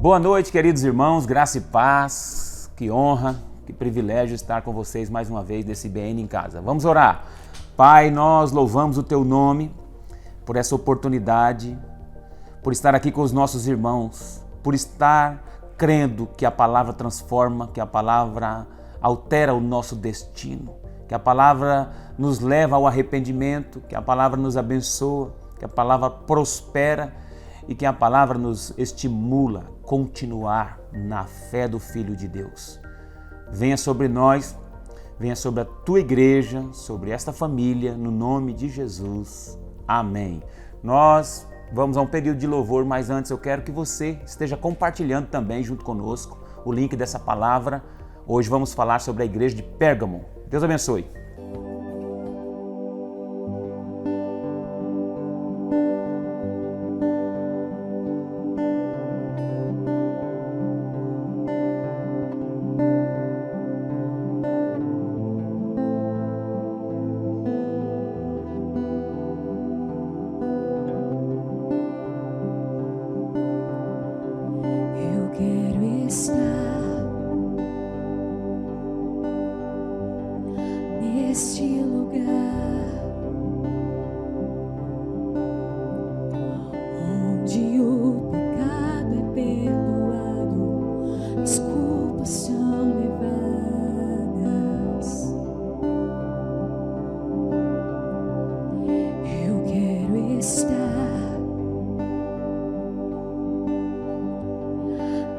Boa noite, queridos irmãos, graça e paz, que honra, que privilégio estar com vocês mais uma vez nesse BN em Casa. Vamos orar. Pai, nós louvamos o Teu nome por essa oportunidade, por estar aqui com os nossos irmãos, por estar crendo que a palavra transforma, que a palavra altera o nosso destino, que a palavra nos leva ao arrependimento, que a palavra nos abençoa, que a palavra prospera e que a palavra nos estimula a continuar na fé do Filho de Deus. Venha sobre nós, venha sobre a Tua igreja, sobre esta família, no nome de Jesus. Amém. Nós vamos a um período de louvor, mas antes eu quero que você esteja compartilhando também junto conosco o link dessa palavra. Hoje vamos falar sobre a igreja de Pérgamo. Deus abençoe.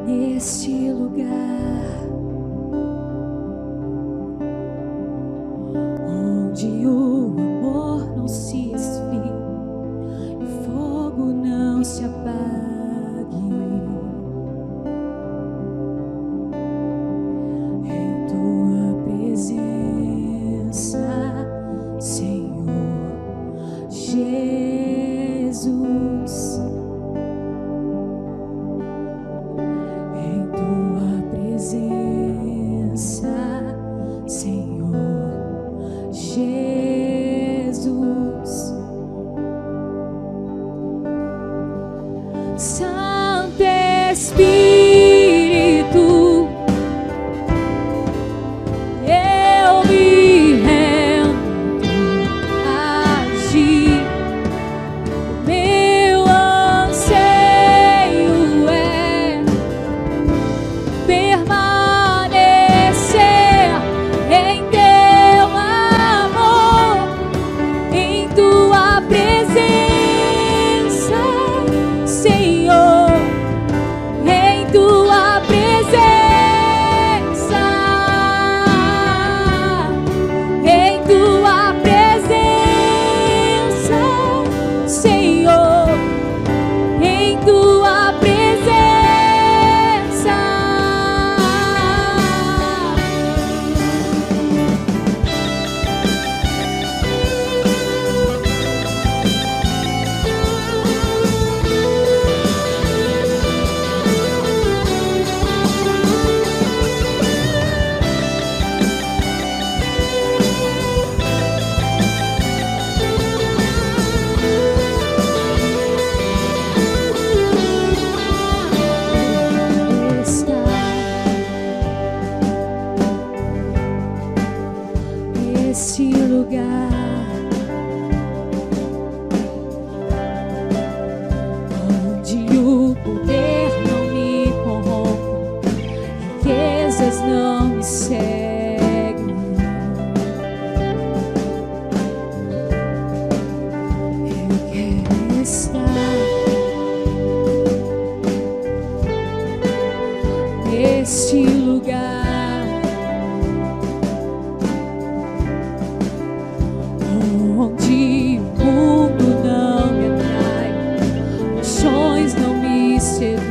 Neste lugar onde o amor não se esfria e o fogo não se apague, em Tua presença, Senhor Jesus. Senhor Jesus, Santo Espírito, eu me rendo a Ti. Meu anseio é permanecer em Teu amor, em Tua presença, Senhor, em Tua presença, em Tua presença, Senhor, em Tua presença. Neste lugar onde o poder não me corrompe, riquezas não me seguem, eu quero estar neste lugar onde o mundo não me atrai, paixões não me seduzem.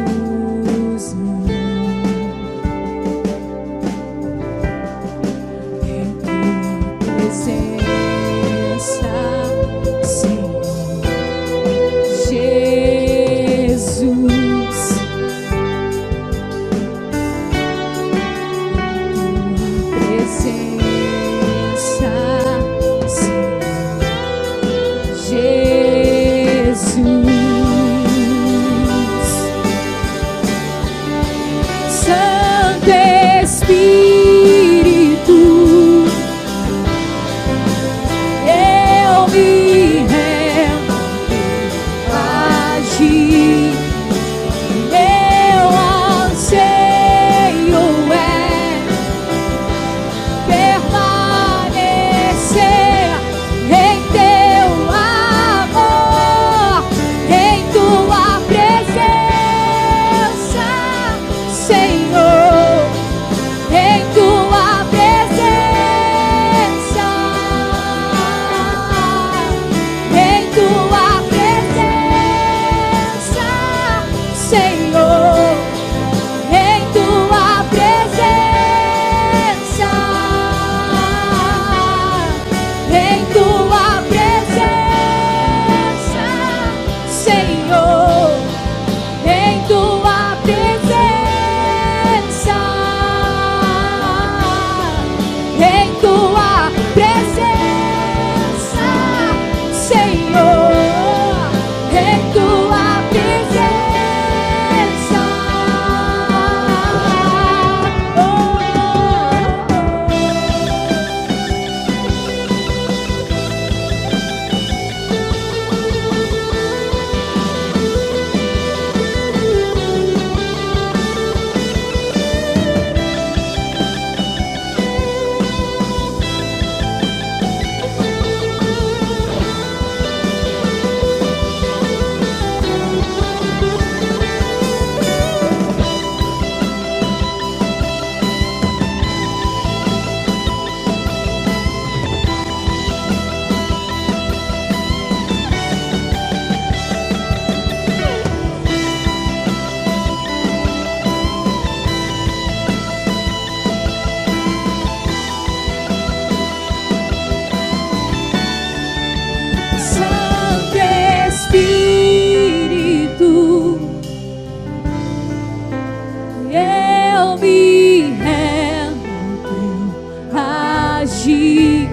hoje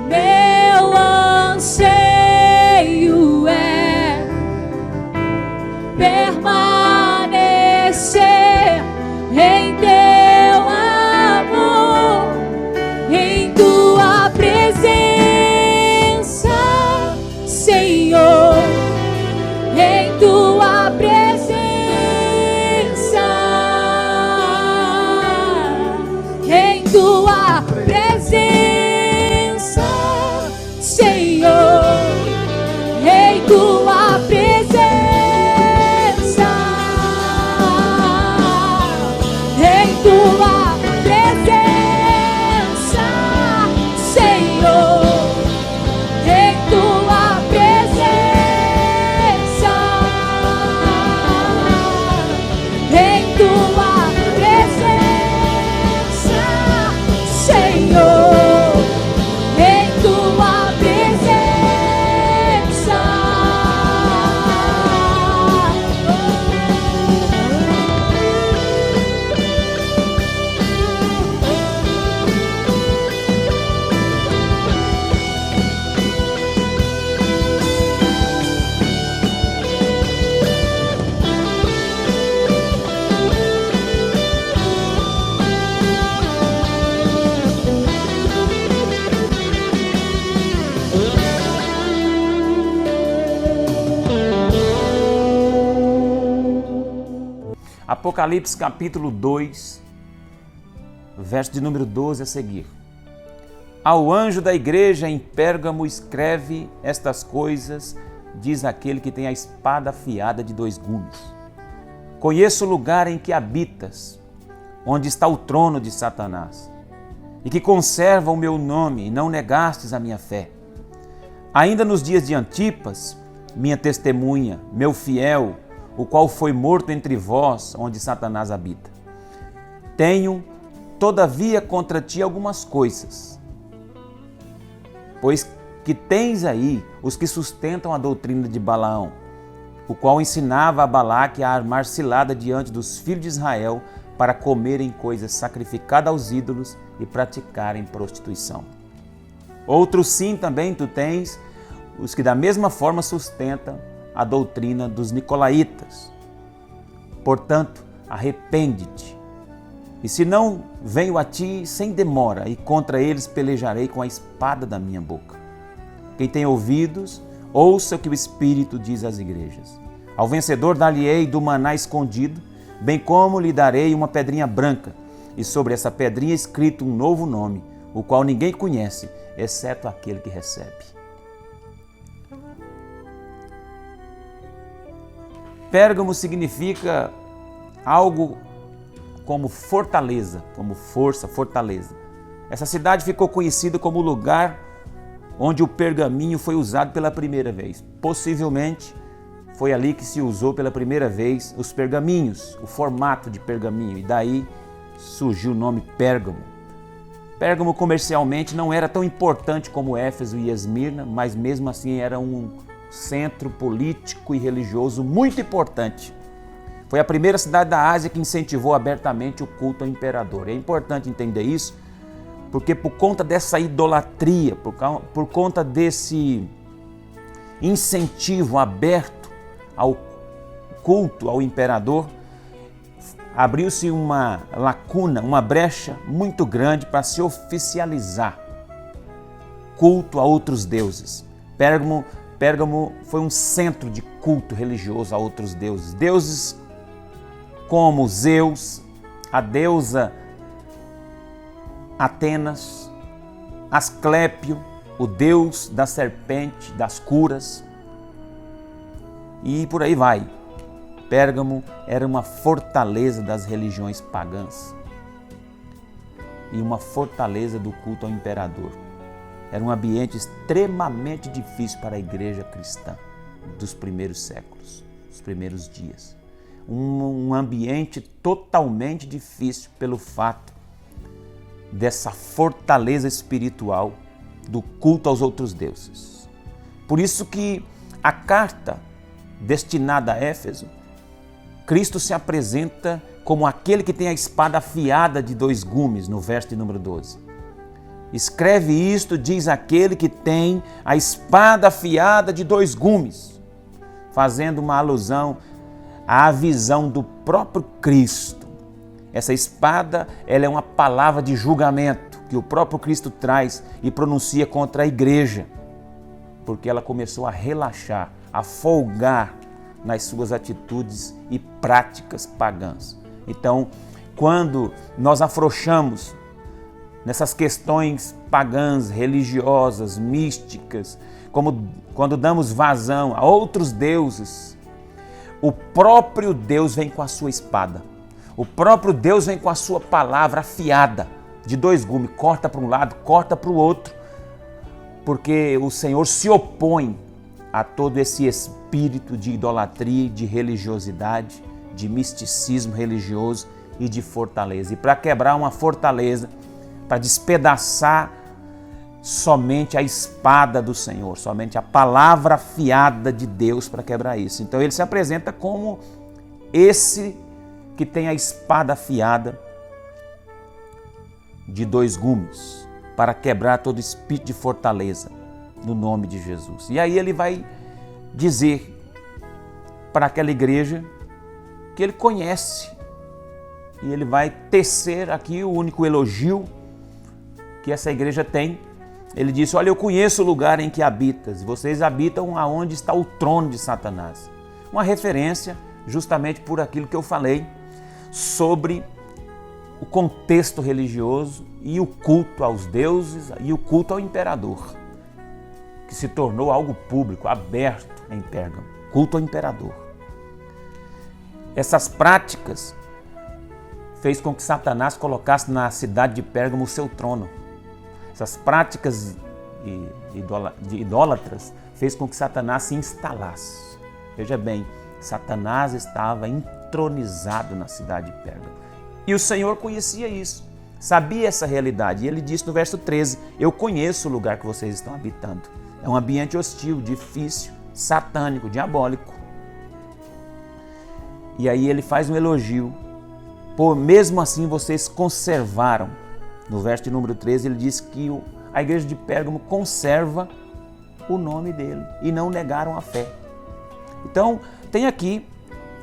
meu anseio é permanecer em teu amor, em tua presença, Senhor, em tua presença, em tua presença, Senhor, em tua presença, em tua presença, Senhor, em tua presença, em tua presença, Senhor, em tua presença. Apocalipse capítulo 2, verso de número 12 a seguir. Ao anjo da igreja em Pérgamo escreve estas coisas, diz aquele que tem a espada afiada de 2 gumes. Conheço o lugar em que habitas, onde está o trono de Satanás, e que conserva o meu nome, e não negastes a minha fé. Ainda nos dias de Antipas, minha testemunha, meu fiel, o qual foi morto entre vós, onde Satanás habita. Tenho, todavia, contra ti algumas coisas, pois que tens aí os que sustentam a doutrina de Balaão, o qual ensinava a Balaque a armar cilada diante dos filhos de Israel para comerem coisas sacrificadas aos ídolos e praticarem prostituição. Outros sim também tu tens, os que da mesma forma sustentam a doutrina dos nicolaítas. Portanto, arrepende-te. E se não, venho a ti sem demora, e contra eles pelejarei com a espada da minha boca. Quem tem ouvidos, ouça o que o Espírito diz às igrejas. Ao vencedor dar-lhe-ei do maná escondido, bem como lhe darei uma pedrinha branca, e sobre essa pedrinha escrito um novo nome, o qual ninguém conhece, exceto aquele que recebe. Pérgamo significa algo como fortaleza, como força, fortaleza. Essa cidade ficou conhecida como o lugar onde o pergaminho foi usado pela primeira vez. Possivelmente foi ali que se usou pela primeira vez os pergaminhos, o formato de pergaminho, e daí surgiu o nome Pérgamo. Pérgamo comercialmente não era tão importante como Éfeso e Esmirna, mas mesmo assim era um centro político e religioso muito importante. Foi a primeira cidade da Ásia que incentivou abertamente o culto ao imperador. É importante entender isso, porque por conta dessa idolatria, por conta desse incentivo aberto ao culto ao imperador, abriu-se uma lacuna, uma brecha muito grande para se oficializar culto a outros deuses. Pérgamo foi um centro de culto religioso a outros deuses. Deuses como Zeus, a deusa Atenas, Asclépio, o deus da serpente, das curas, e por aí vai. Pérgamo era uma fortaleza das religiões pagãs e uma fortaleza do culto ao imperador. Era um ambiente extremamente difícil para a igreja cristã dos primeiros séculos, dos primeiros dias. Um ambiente totalmente difícil pelo fato dessa fortaleza espiritual do culto aos outros deuses. Por isso que a carta destinada a Éfeso, Cristo se apresenta como aquele que tem a espada afiada de 2 gumes, no verso de número 12. Escreve isto, diz aquele que tem a espada afiada de 2 gumes, fazendo uma alusão à visão do próprio Cristo. Essa espada, ela é uma palavra de julgamento que o próprio Cristo traz e pronuncia contra a igreja, porque ela começou a relaxar, a folgar nas suas atitudes e práticas pagãs. Então, quando nós afrouxamos nessas questões pagãs, religiosas, místicas, como quando damos vazão a outros deuses, o próprio Deus vem com a sua espada. O próprio Deus vem com a sua palavra afiada, de 2 gumes, corta para um lado, corta para o outro, porque o Senhor se opõe a todo esse espírito de idolatria, de religiosidade, de misticismo religioso e de fortaleza. E para quebrar uma fortaleza, para despedaçar somente a espada do Senhor, somente a palavra afiada de Deus para quebrar isso. Então ele se apresenta como esse que tem a espada afiada de 2 gumes, para quebrar todo espírito de fortaleza, no nome de Jesus. E aí ele vai dizer para aquela igreja que ele conhece, e ele vai tecer aqui o único elogio que essa igreja tem. Ele disse: olha, eu conheço o lugar em que habitas, vocês habitam aonde está o trono de Satanás. Uma referência justamente por aquilo que eu falei sobre o contexto religioso e o culto aos deuses e o culto ao imperador, que se tornou algo público, aberto em Pérgamo, culto ao imperador. Essas práticas fez com que Satanás colocasse na cidade de Pérgamo o seu trono. Essas práticas de idólatras fez com que Satanás se instalasse. Veja bem, Satanás estava entronizado na cidade de Pérgamo. E o Senhor conhecia isso, sabia essa realidade. E ele disse no verso 13, eu conheço o lugar que vocês estão habitando. É um ambiente hostil, difícil, satânico, diabólico. E aí ele faz um elogio. Por mesmo assim vocês conservaram. No verso de número 13 ele diz que a igreja de Pérgamo conserva o nome dele e não negaram a fé. Então tem aqui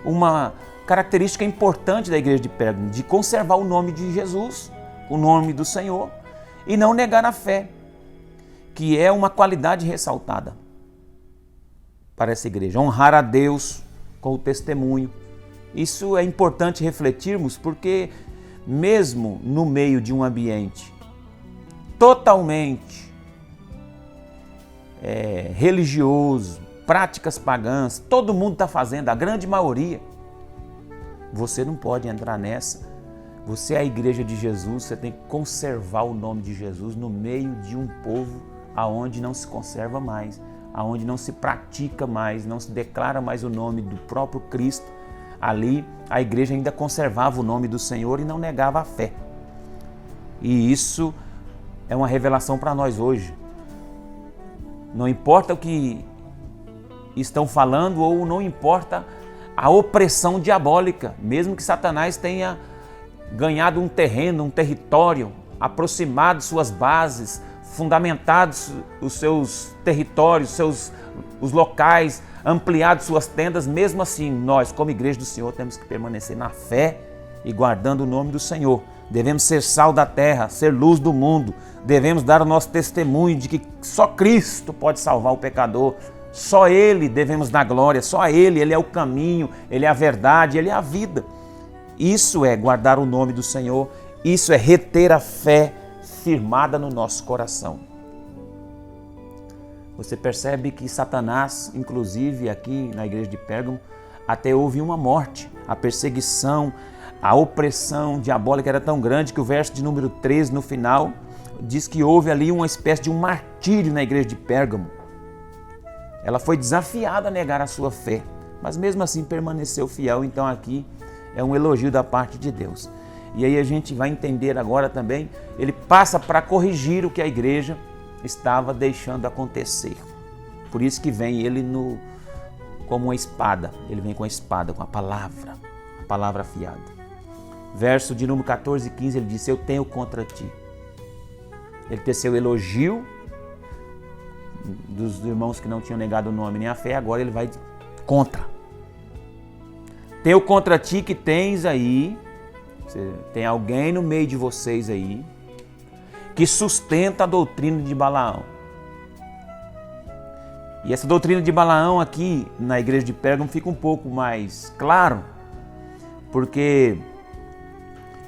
uma característica importante da igreja de Pérgamo, de conservar o nome de Jesus, o nome do Senhor, e não negar a fé, que é uma qualidade ressaltada para essa igreja. Honrar a Deus com o testemunho. Isso é importante refletirmos, porque mesmo no meio de um ambiente totalmente religioso, práticas pagãs, todo mundo está fazendo, a grande maioria, você não pode entrar nessa. Você é a igreja de Jesus, você tem que conservar o nome de Jesus no meio de um povo aonde não se conserva mais, aonde não se pratica mais, não se declara mais o nome do próprio Cristo. Ali a igreja ainda conservava o nome do Senhor e não negava a fé. E isso é uma revelação para nós hoje. Não importa o que estão falando ou não importa a opressão diabólica, mesmo que Satanás tenha ganhado um terreno, um território, aproximado suas bases, fundamentado os seus territórios, os locais, ampliado suas tendas, mesmo assim nós, como igreja do Senhor, temos que permanecer na fé e guardando o nome do Senhor. Devemos ser sal da terra, ser luz do mundo, devemos dar o nosso testemunho de que só Cristo pode salvar o pecador, só Ele devemos dar glória, só a Ele é o caminho, Ele é a verdade, Ele é a vida. Isso é guardar o nome do Senhor, isso é reter a fé firmada no nosso coração. Você percebe que Satanás, inclusive aqui na igreja de Pérgamo, até houve uma morte. A perseguição, a opressão diabólica era tão grande que o verso de número 13 no final diz que houve ali uma espécie de um martírio na igreja de Pérgamo. Ela foi desafiada a negar a sua fé, mas mesmo assim permaneceu fiel. Então aqui é um elogio da parte de Deus. E aí a gente vai entender agora também, ele passa para corrigir o que a igreja estava deixando acontecer. Por isso que vem ele como uma espada, ele vem com a espada, com a palavra afiada. Verso de número 14 e 15, ele disse, eu tenho contra ti ele teceu elogio dos irmãos que não tinham negado o nome nem a fé, agora ele vai contra. Tenho contra ti que tens aí, tem alguém no meio de vocês aí, que sustenta a doutrina de Balaão. E essa doutrina de Balaão aqui na igreja de Pérgamo fica um pouco mais claro, porque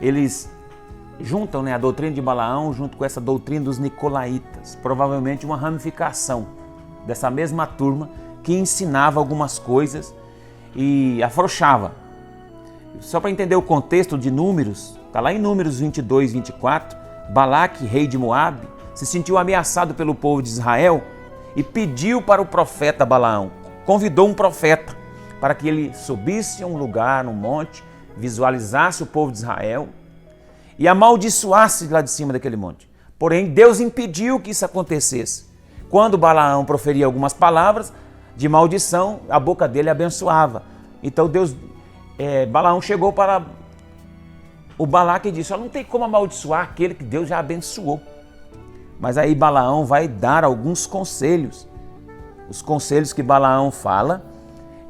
eles juntam, a doutrina de Balaão junto com essa doutrina dos nicolaítas, provavelmente uma ramificação dessa mesma turma que ensinava algumas coisas e afrouxava. Só para entender o contexto de Números, está lá em Números 22, 24, Balaque, rei de Moabe, se sentiu ameaçado pelo povo de Israel e pediu para o profeta Balaão, convidou um profeta para que ele subisse a um lugar, um monte, visualizasse o povo de Israel e amaldiçoasse lá de cima daquele monte. Porém, Deus impediu que isso acontecesse. Quando Balaão proferia algumas palavras de maldição, a boca dele abençoava. Então Balaão chegou para o Balaque e disse: não tem como amaldiçoar aquele que Deus já abençoou. Mas aí Balaão vai dar alguns conselhos. Os conselhos que Balaão fala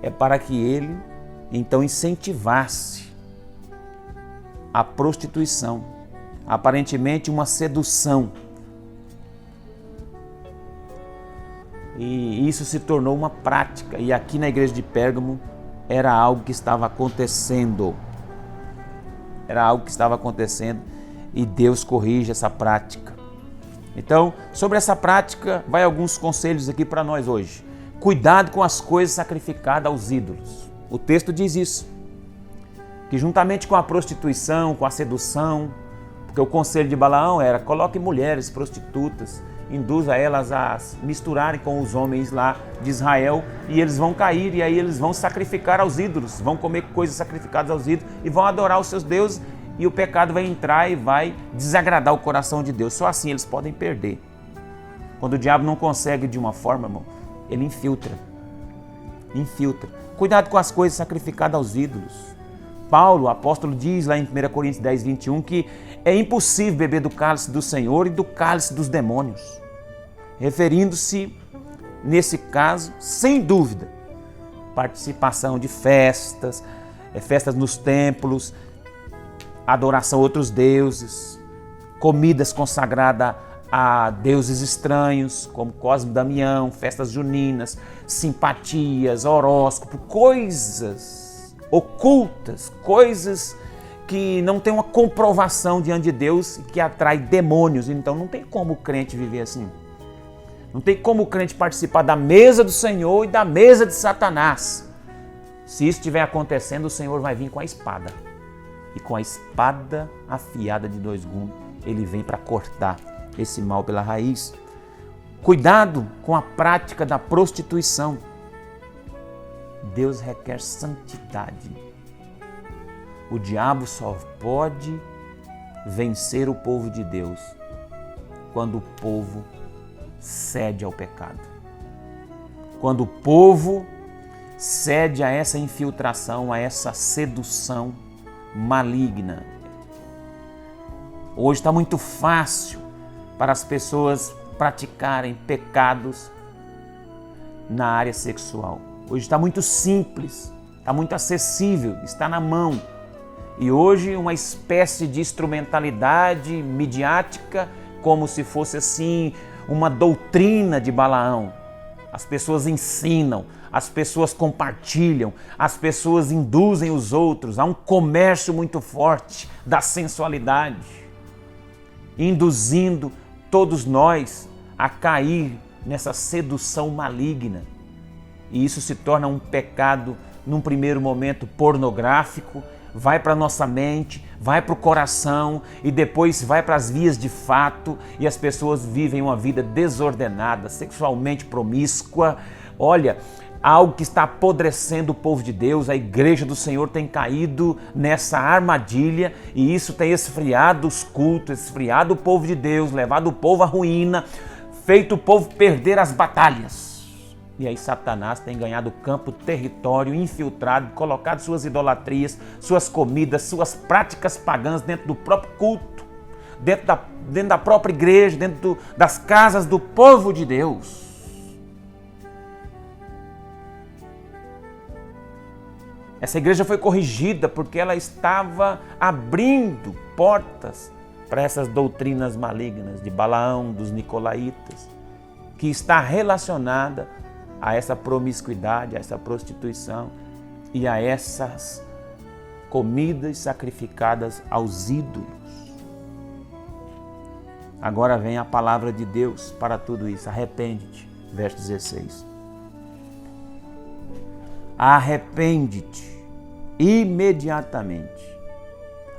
é para que ele então incentivasse a prostituição, aparentemente uma sedução. E isso se tornou uma prática. E aqui na igreja de Pérgamo era algo que estava acontecendo. Era algo que estava acontecendo e Deus corrige essa prática. Então, sobre essa prática, vai alguns conselhos aqui para nós hoje. Cuidado com as coisas sacrificadas aos ídolos. O texto diz isso. Que juntamente com a prostituição, com a sedução, porque o conselho de Balaão era: coloque mulheres prostitutas, induza elas a misturarem com os homens lá de Israel e eles vão cair e aí eles vão sacrificar aos ídolos, vão comer coisas sacrificadas aos ídolos e vão adorar os seus deuses e o pecado vai entrar e vai desagradar o coração de Deus. Só assim eles podem perder. Quando o diabo não consegue de uma forma, irmão, ele infiltra. Cuidado com as coisas sacrificadas aos ídolos. Paulo, o apóstolo, diz lá em 1 Coríntios 10, 21 que é impossível beber do cálice do Senhor e do cálice dos demônios. Referindo-se, nesse caso, sem dúvida, participação de festas, festas nos templos, adoração a outros deuses, comidas consagradas a deuses estranhos, como Cosme e Damião, festas juninas, simpatias, horóscopo, coisas ocultas, coisas que não tem uma comprovação diante de Deus e que atrai demônios. Então não tem como o crente viver assim. Não tem como o crente participar da mesa do Senhor e da mesa de Satanás. Se isso estiver acontecendo, o Senhor vai vir com a espada. E com a espada afiada de 2 gumes, ele vem para cortar esse mal pela raiz. Cuidado com a prática da prostituição. Deus requer santidade. O diabo só pode vencer o povo de Deus quando o povo cede ao pecado. Quando o povo cede a essa infiltração, a essa sedução maligna. Hoje está muito fácil para as pessoas praticarem pecados na área sexual. Hoje está muito simples, está muito acessível, está na mão. E hoje uma espécie de instrumentalidade midiática, como se fosse assim uma doutrina de Balaão. As pessoas ensinam, as pessoas compartilham, as pessoas induzem os outros a um comércio muito forte da sensualidade, induzindo todos nós a cair nessa sedução maligna. E isso se torna um pecado, num primeiro momento, pornográfico, vai para a nossa mente, vai para o coração e depois vai para as vias de fato e as pessoas vivem uma vida desordenada, sexualmente promíscua. Olha, algo que está apodrecendo o povo de Deus, a igreja do Senhor tem caído nessa armadilha e isso tem esfriado os cultos, esfriado o povo de Deus, levado o povo à ruína, feito o povo perder as batalhas. E aí Satanás tem ganhado campo, território, infiltrado, colocado suas idolatrias, suas comidas, suas práticas pagãs dentro do próprio culto, dentro da própria igreja, dentro das casas do povo de Deus. Essa igreja foi corrigida porque ela estava abrindo portas para essas doutrinas malignas de Balaão, dos nicolaítas, que está relacionada a essa promiscuidade, a essa prostituição e a essas comidas sacrificadas aos ídolos. Agora vem a palavra de Deus para tudo isso. Arrepende-te, verso 16. Arrepende-te imediatamente.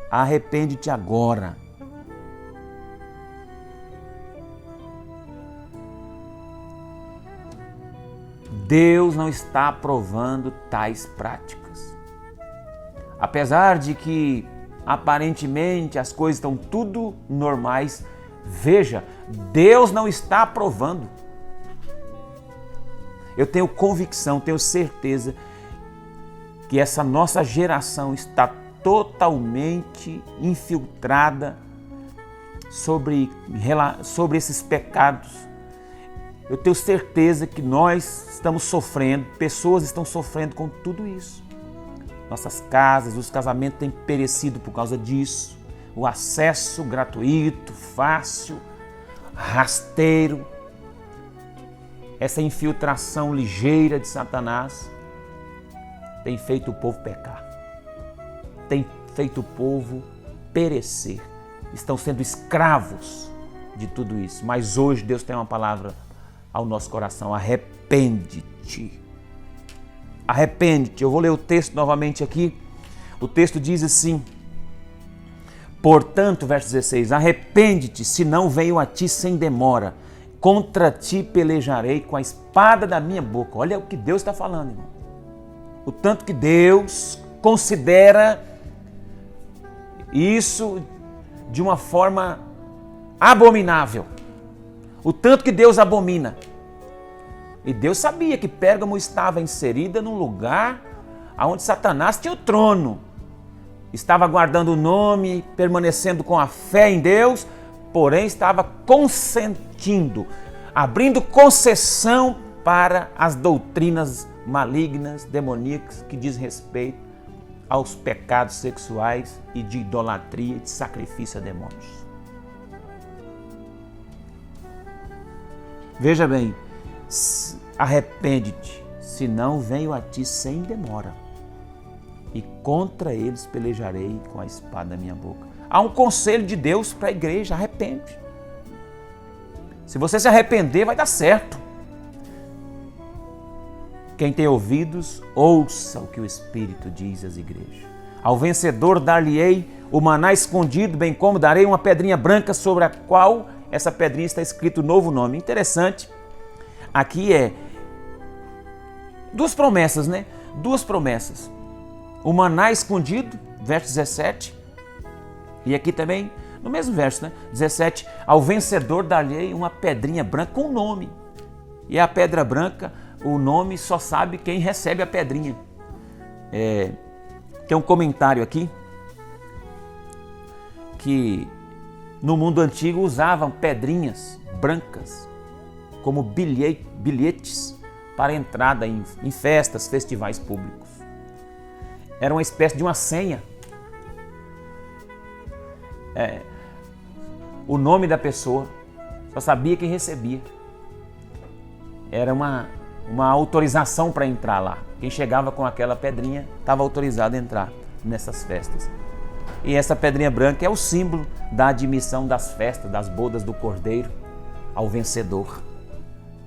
Arrepende-te agora. Deus não está aprovando tais práticas. Apesar de que aparentemente as coisas estão tudo normais, veja, Deus não está aprovando. Eu tenho convicção, tenho certeza que essa nossa geração está totalmente infiltrada sobre esses pecados. Eu tenho certeza que nós estamos sofrendo, pessoas estão sofrendo com tudo isso. Nossas casas, os casamentos têm perecido por causa disso. O acesso gratuito, fácil, rasteiro, essa infiltração ligeira de Satanás tem feito o povo pecar, tem feito o povo perecer. Estão sendo escravos de tudo isso. Mas hoje Deus tem uma palavra ao nosso coração: arrepende-te. Arrepende-te. Eu vou ler o texto novamente aqui. O texto diz assim: portanto, verso 16, arrepende-te, senão venho a ti sem demora. Contra ti pelejarei com a espada da minha boca. Olha o que Deus está falando, irmão. O tanto que Deus considera isso de uma forma abominável. O tanto que Deus abomina. E Deus sabia que Pérgamo estava inserida num lugar onde Satanás tinha o trono. Estava guardando o nome, permanecendo com a fé em Deus, porém estava consentindo, abrindo concessão para as doutrinas malignas, demoníacas, que diz respeito aos pecados sexuais e de idolatria e de sacrifício a demônios. Veja bem, arrepende-te, senão venho a ti sem demora, e contra eles pelejarei com a espada da minha boca. Há um conselho de Deus para a igreja: arrepende. Se você se arrepender, vai dar certo. Quem tem ouvidos, ouça o que o Espírito diz às igrejas. Ao vencedor dar-lhe-ei o maná escondido, bem como darei uma pedrinha branca sobre a qual essa pedrinha está escrito novo nome. Interessante. Aqui é duas promessas, né? Duas promessas. O maná escondido, verso 17. E aqui também, no mesmo verso, né? 17. Ao vencedor dar-lhe-ei uma pedrinha branca com nome. E a pedra branca, o nome só sabe quem recebe a pedrinha. Tem um comentário aqui que no mundo antigo usavam pedrinhas brancas como bilhetes para entrada em festas, festivais públicos. Era uma espécie de uma senha. O nome da pessoa só sabia quem recebia. Era uma autorização para entrar lá. Quem chegava com aquela pedrinha estava autorizado a entrar nessas festas. E essa pedrinha branca é o símbolo da admissão das festas, das bodas do Cordeiro ao vencedor.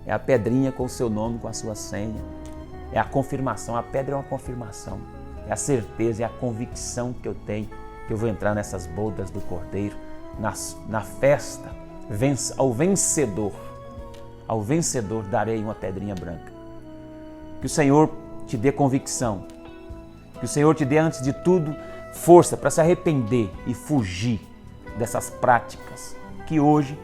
É a pedrinha com o seu nome, com a sua senha. É a confirmação. A pedra é uma confirmação. É a certeza, é a convicção que eu tenho que eu vou entrar nessas bodas do Cordeiro, na festa, ao vencedor. Ao vencedor darei uma pedrinha branca. Que o Senhor te dê convicção. Que o Senhor te dê, antes de tudo, força para se arrepender e fugir dessas práticas que hoje,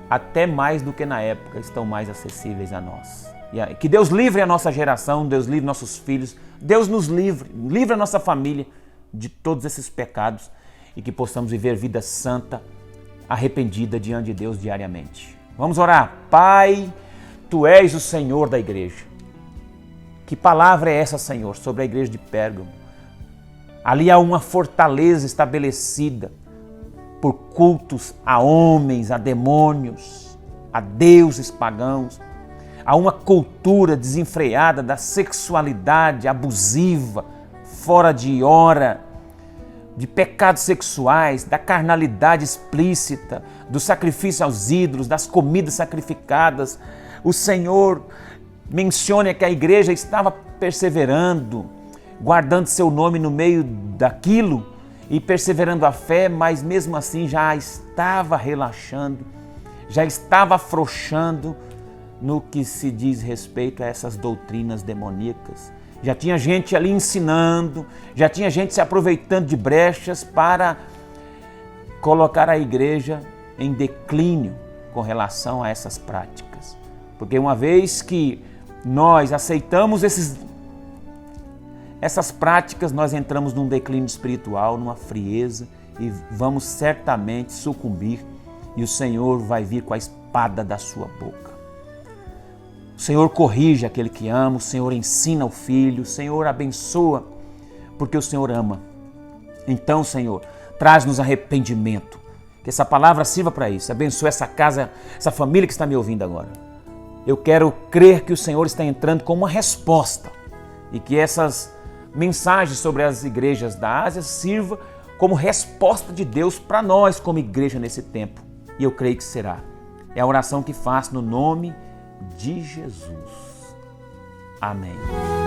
até mais do que na época, estão mais acessíveis a nós. Que Deus livre a nossa geração, Deus livre nossos filhos, Deus nos livre a nossa família de todos esses pecados e que possamos viver vida santa, arrependida diante de Deus diariamente. Vamos orar. Pai, Tu és o Senhor da igreja. Que palavra é essa, Senhor, sobre a igreja de Pérgamo? Ali há uma fortaleza estabelecida por cultos a homens, a demônios, a deuses pagãos. Há uma cultura desenfreada da sexualidade abusiva, fora de hora, de pecados sexuais, da carnalidade explícita, do sacrifício aos ídolos, das comidas sacrificadas. O Senhor menciona que a igreja estava perseverando, guardando seu nome no meio daquilo e perseverando a fé, mas mesmo assim já estava relaxando, já estava afrouxando no que se diz respeito a essas doutrinas demoníacas. Já tinha gente ali ensinando, já tinha gente se aproveitando de brechas para colocar a igreja em declínio com relação a essas práticas. Porque uma vez que nós aceitamos essas práticas, nós entramos num declínio espiritual, numa frieza e vamos certamente sucumbir e o Senhor vai vir com a espada da sua boca. O Senhor corrige aquele que ama, o Senhor ensina o filho, o Senhor abençoa, porque o Senhor ama. Então, Senhor, traz-nos arrependimento, que essa palavra sirva para isso. Abençoa essa casa, essa família que está me ouvindo agora. Eu quero crer que o Senhor está entrando com uma resposta e que essas mensagens sobre as igrejas da Ásia sirva como resposta de Deus para nós como igreja nesse tempo. E eu creio que será. É a oração que faço no nome de Jesus. Amém.